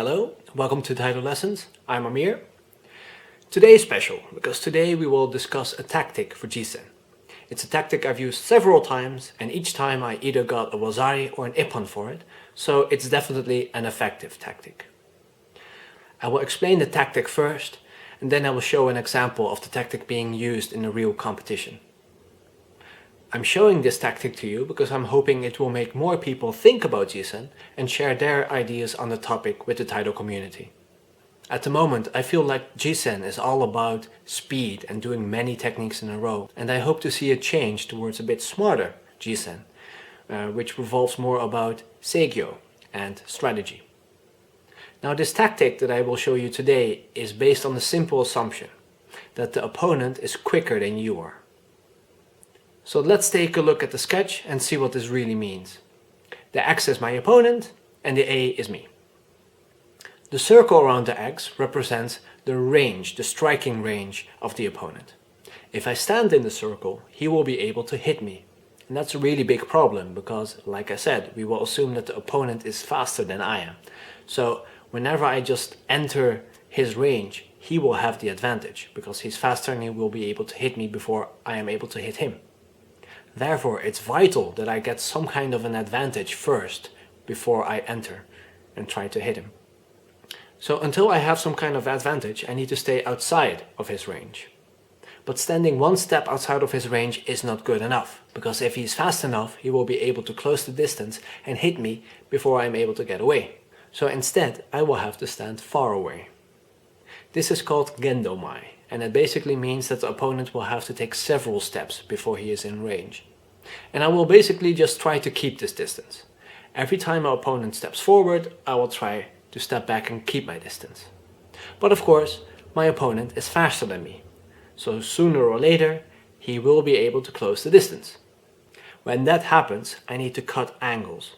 Hello, welcome to Title Lessons. I'm Amir. Today is special because today we will discuss a tactic for Jisen. It's a tactic I've used several times and each time I either got a Wazari or an Ippon for it, so it's definitely an effective tactic. I will explain the tactic first and then I will show an example of the tactic being used in a real competition. I'm showing this tactic to you because I'm hoping it will make more people think about Jisen and share their ideas on the topic with the Taito community. At the moment, I feel like Jisen is all about speed and doing many techniques in a row, and I hope to see a change towards a bit smarter Jisen, which revolves more about Seigyo and strategy. Now this tactic that I will show you today is based on the simple assumption that the opponent is quicker than you are. So let's take a look at the sketch and see what this really means. The X is my opponent and the A is me. The circle around the X represents the range, the striking range of the opponent. If I stand in the circle, he will be able to hit me. And that's a really big problem because, like I said, we will assume that the opponent is faster than I am. So whenever I just enter his range, he will have the advantage because he's faster and he will be able to hit me before I am able to hit him. Therefore, it's vital that I get some kind of an advantage first before I enter and try to hit him. So until I have some kind of advantage, I need to stay outside of his range. But standing one step outside of his range is not good enough, because if he's fast enough, he will be able to close the distance and hit me before I'm able to get away. So instead, I will have to stand far away. This is called Gendo Maai. And it basically means that the opponent will have to take several steps before he is in range. And I will basically just try to keep this distance. Every time my opponent steps forward, I will try to step back and keep my distance. But of course, my opponent is faster than me. So sooner or later, he will be able to close the distance. When that happens, I need to cut angles.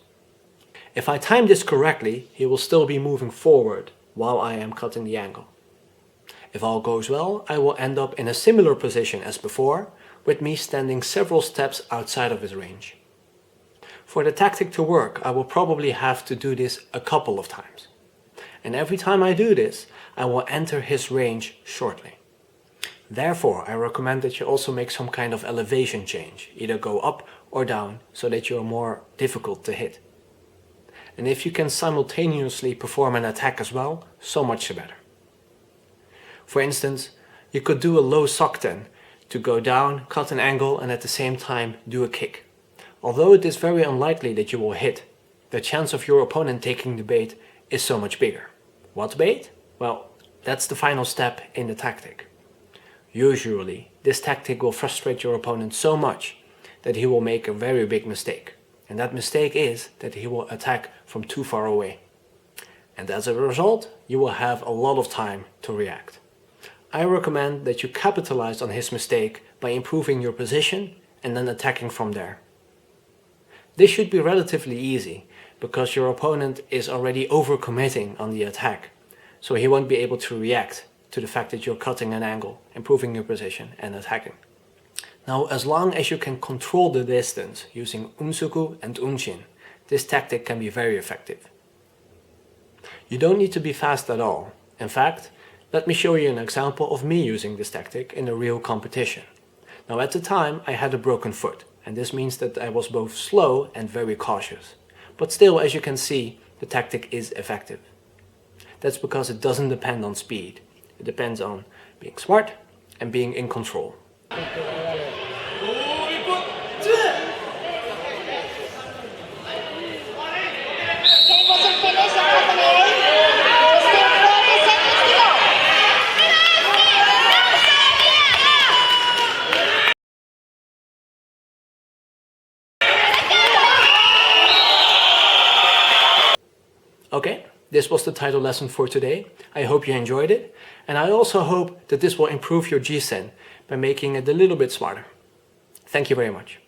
If I time this correctly, he will still be moving forward while I am cutting the angle. If all goes well, I will end up in a similar position as before, with me standing several steps outside of his range. For the tactic to work, I will probably have to do this a couple of times. And every time I do this, I will enter his range shortly. Therefore, I recommend that you also make some kind of elevation change, either go up or down, so that you are more difficult to hit. And if you can simultaneously perform an attack as well, so much the better. For instance, you could do a low sokten to go down, cut an angle and at the same time do a kick. Although it is very unlikely that you will hit, the chance of your opponent taking the bait is so much bigger. What bait? Well, that's the final step in the tactic. Usually, this tactic will frustrate your opponent so much that he will make a very big mistake. And that mistake is that he will attack from too far away. And as a result, you will have a lot of time to react. I recommend that you capitalize on his mistake by improving your position and then attacking from there. This should be relatively easy because your opponent is already overcommitting on the attack, so he won't be able to react to the fact that you're cutting an angle, improving your position and attacking. Now, as long as you can control the distance using unsuku and unshin, this tactic can be very effective. You don't need to be fast at all. In fact, let me show you an example of me using this tactic in a real competition. Now at the time I had a broken foot, and this means that I was both slow and very cautious. But still, as you can see, the tactic is effective. That's because it doesn't depend on speed. It depends on being smart and being in control. Okay, this was the title lesson for today. I hope you enjoyed it, and I also hope that this will improve your Jisen by making it a little bit smarter. Thank you very much.